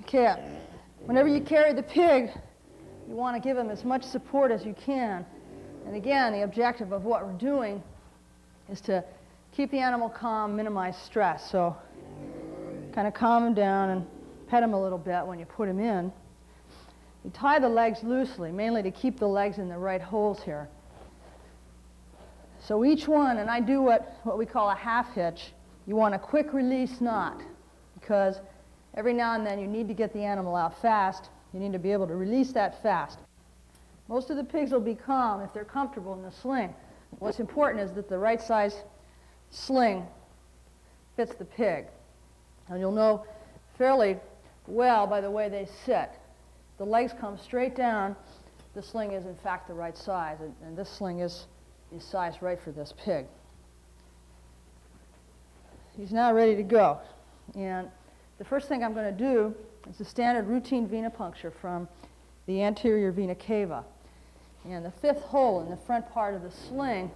Okay, whenever you carry the pig, you want to give him as much support as you can. And again, the objective of what we're doing is to keep the animal calm, minimize stress. So kind of calm him down and pet him a little bit when you put him in. You tie the legs loosely, mainly to keep the legs in the right holes here. So each one, and I do what we call a half hitch, you want a quick release knot, because every now and then you need to get the animal out fast. You need to be able to release that fast. Most of the pigs will be calm if they're comfortable in the sling. What's important is that the right size sling fits the pig. And you'll know fairly well by the way they sit. The legs come straight down. The sling is in fact the right size, and this sling is sized right for this pig. He's now ready to go. And the first thing I'm going to do is a standard routine venipuncture from the anterior vena cava. And the fifth hole in the front part of the sling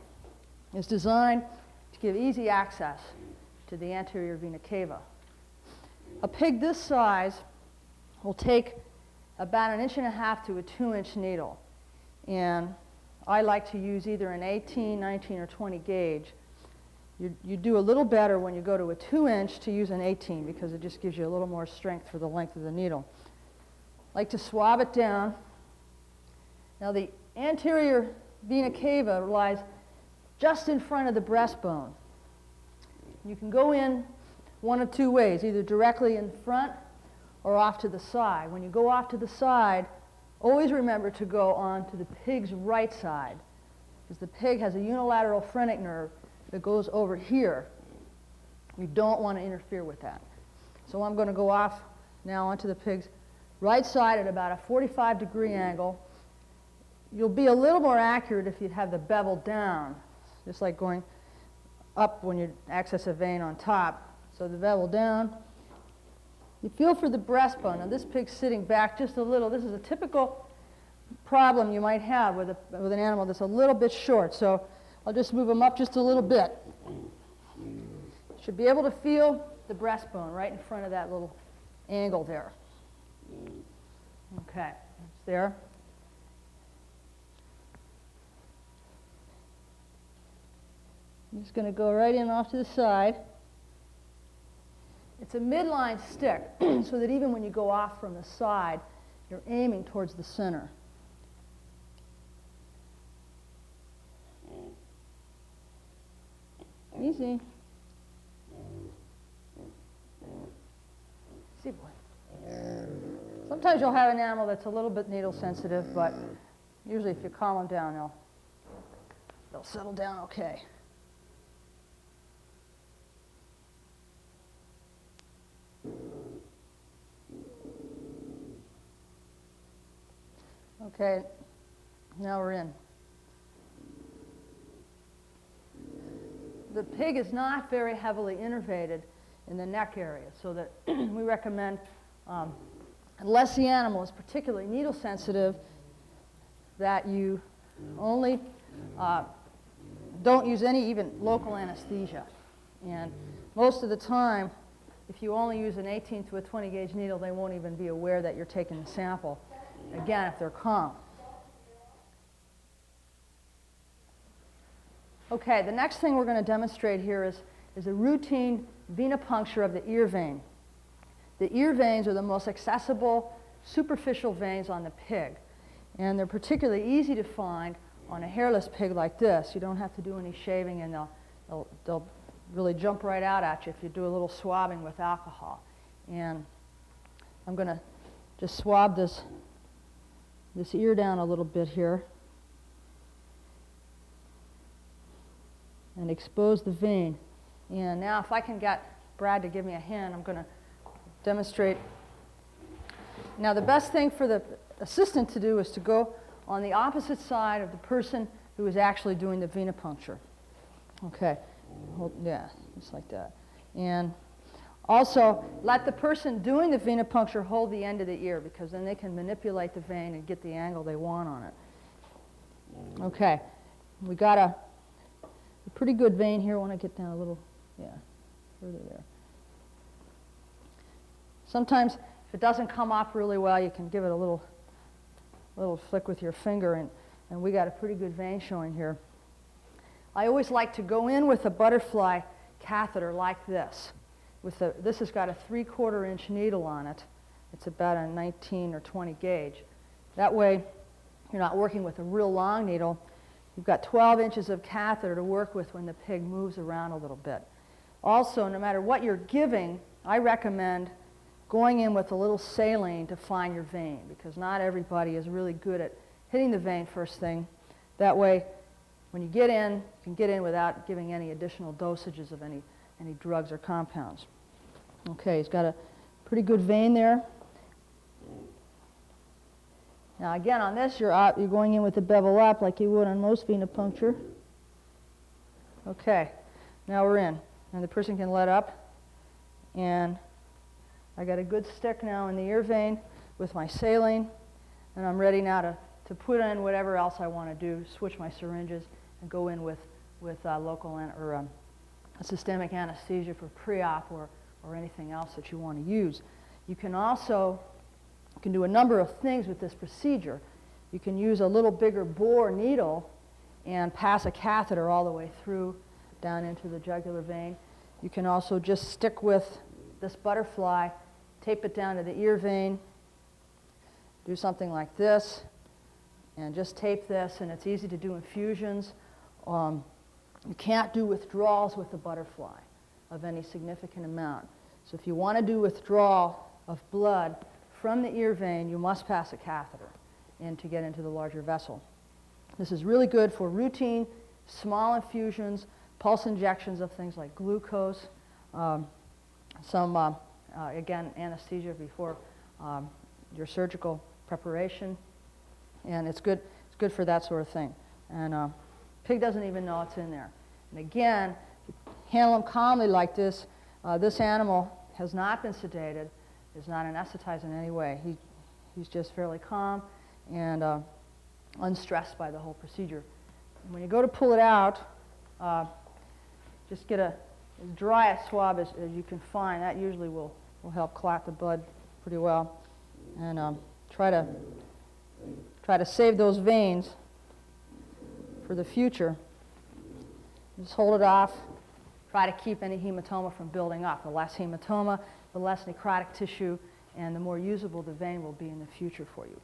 is designed to give easy access to the anterior vena cava. A pig this size will take about 1.5 inches to a 2-inch needle. And I like to use either an 18, 19, or 20 gauge. You do a little better when you go to a 2-inch to use an 18, because it just gives you a little more strength for the length of the needle. I like to swab it down. Now the anterior vena cava lies just in front of the breastbone. You can go in one of two ways, either directly in front or off to the side. When you go off to the side, always remember to go on to the pig's right side, because the pig has a unilateral phrenic nerve that goes over here. You don't want to interfere with that. So I'm going to go off now onto the pig's right side at about a 45-degree angle. You'll be a little more accurate if you have the bevel down, just like going up when you access a vein on top. So the bevel down. You feel for the breastbone. Now this pig's sitting back just a little. This is a typical problem you might have with an animal that's a little bit short. So I'll just move him up just a little bit. Should be able to feel the breastbone right in front of that little angle there. Okay, it's there. I'm just going to go right in off to the side. It's a midline stick, so that even when you go off from the side, you're aiming towards the center. Easy. See, boy. Sometimes you'll have an animal that's a little bit needle sensitive, but usually if you calm them down, they'll settle down okay. Okay, now we're in. The pig is not very heavily innervated in the neck area, so that we recommend, unless the animal is particularly needle sensitive, that you only don't use any even local anesthesia. And most of the time, if you only use an 18 to a 20 gauge needle, they won't even be aware that you're taking the sample. Again, if they're calm. Okay, the next thing we're going to demonstrate here is a routine venipuncture of the ear vein. The ear veins are the most accessible superficial veins on the pig, and they're particularly easy to find on a hairless pig like this. You don't have to do any shaving, and they'll really jump right out at you if you do a little swabbing with alcohol. And I'm going to just swab this ear down a little bit here and expose the vein. And now if I can get Brad to give me a hand, I'm going to demonstrate. Now the best thing for the assistant to do is to go on the opposite side of the person who is actually doing the venipuncture. Okay, yeah, just like that. And Also, let the person doing the venipuncture hold the end of the ear, because then they can manipulate the vein and get the angle they want on it. Okay, we got a pretty good vein here. I want to get down a little, yeah, further there. Sometimes, if it doesn't come up really well, you can give it a little flick with your finger, and we got a pretty good vein showing here. I always like to go in with a butterfly catheter like this. This has got a 3/4 inch needle on it. It's about a 19 or 20 gauge. That way, you're not working with a real long needle. You've got 12 inches of catheter to work with when the pig moves around a little bit. Also, no matter what you're giving, I recommend going in with a little saline to find your vein, because not everybody is really good at hitting the vein first thing. That way, when you get in, you can get in without giving any additional dosages of any drugs or compounds. Okay, he's got a pretty good vein there. Now again, on this, you're going in with the bevel up like you would on most venipuncture. Okay, now we're in, and the person can let up, and I got a good stick now in the ear vein with my saline, and I'm ready now to put in whatever else I want to do, switch my syringes, and go in with local or systemic anesthesia for pre-op or anything else that you want to use. You can also do a number of things with this procedure. You can use a little bigger bore needle and pass a catheter all the way through down into the jugular vein. You can also just stick with this butterfly, tape it down to the ear vein, do something like this, and just tape this, and it's easy to do infusions. You can't do withdrawals with the butterfly of any significant amount. So if you want to do withdrawal of blood from the ear vein, you must pass a catheter in to get into the larger vessel. This is really good for routine, small infusions, pulse injections of things like glucose, again, anesthesia before your surgical preparation, and it's good for that sort of thing. And pig doesn't even know it's in there. And again, if you handle them calmly like this, this animal has not been sedated, is not anesthetized in any way. He's just fairly calm and unstressed by the whole procedure. And when you go to pull it out, just get as dry a swab as you can find. That usually will help clot the blood pretty well. And try to save those veins for the future. Just hold it off. Try to keep any hematoma from building up. The less hematoma, the less necrotic tissue, and the more usable the vein will be in the future for you.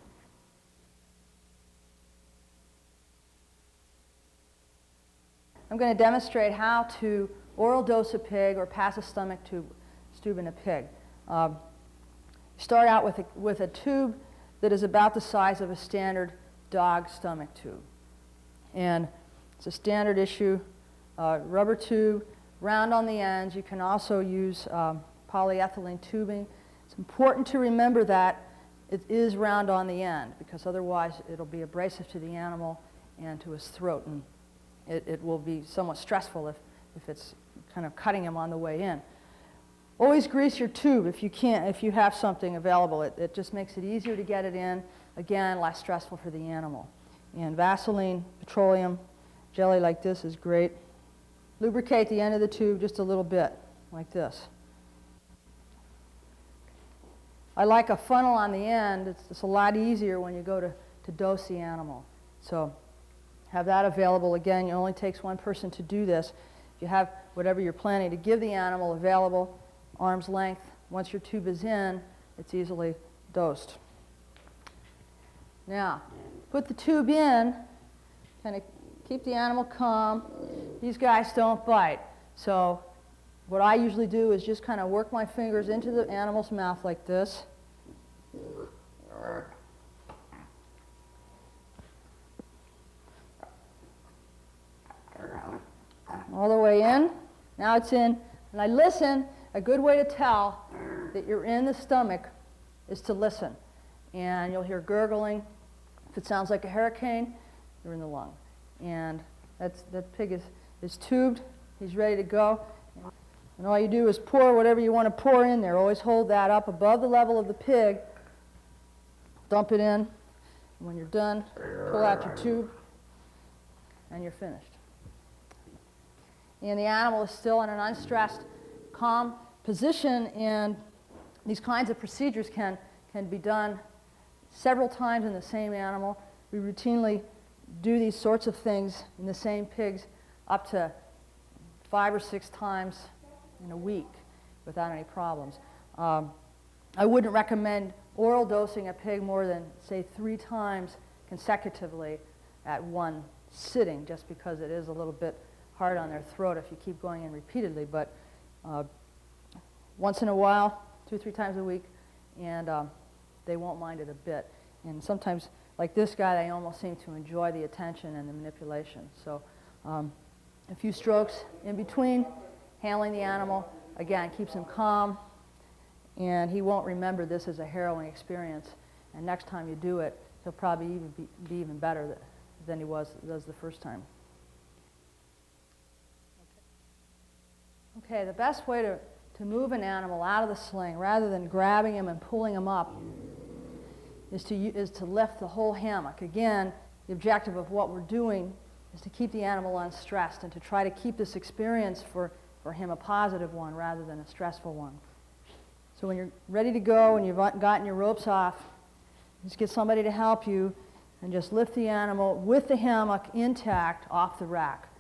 I'm going to demonstrate how to oral dose a pig or pass a stomach tube in a pig. Start out with a tube that is about the size of a standard dog stomach tube. And it's a standard issue rubber tube, round on the ends. You can also use polyethylene tubing. It's important to remember that it is round on the end, because otherwise it'll be abrasive to the animal and to his throat, and it will be somewhat stressful if it's kind of cutting him on the way in. Always grease your tube if you have something available. It just makes it easier to get it in. Again, less stressful for the animal. And Vaseline, petroleum, jelly like this is great. Lubricate the end of the tube just a little bit, like this. I like a funnel on the end. It's a lot easier when you go to dose the animal. So have that available. Again, it only takes one person to do this. If you have whatever you're planning to give the animal available, arm's length, once your tube is in, it's easily dosed. Now, put the tube in, kind of keep the animal calm. These guys don't bite. So what I usually do is just kind of work my fingers into the animal's mouth like this. All the way in. Now it's in. And I listen. A good way to tell that you're in the stomach is to listen. And you'll hear gurgling. If it sounds like a hurricane, you're in the lung. And that pig is tubed. He's ready to go. And all you do is pour whatever you want to pour in there. Always hold that up above the level of the pig. Dump it in. And when you're done, pull out your tube, and you're finished. And the animal is still in an unstressed, calm position, and these kinds of procedures can be done several times in the same animal. We routinely do these sorts of things in the same pigs up to 5 or 6 times in a week without any problems. I wouldn't recommend oral dosing a pig more than, say, 3 times consecutively at one sitting, just because it is a little bit hard on their throat if you keep going in repeatedly. But once in a while, 2 or 3 times a week, and they won't mind it a bit. And sometimes, like this guy, they almost seem to enjoy the attention and the manipulation. So a few strokes in between, handling the animal, again, keeps him calm, and he won't remember this as a harrowing experience. And next time you do it, he'll probably even be even better than he was the first time. Okay, the best way to move an animal out of the sling, rather than grabbing him and pulling him up, is to lift the whole hammock. Again, the objective of what we're doing is to keep the animal unstressed and to try to keep this experience for him a positive one rather than a stressful one. So when you're ready to go and you've gotten your ropes off, just get somebody to help you and just lift the animal with the hammock intact off the rack.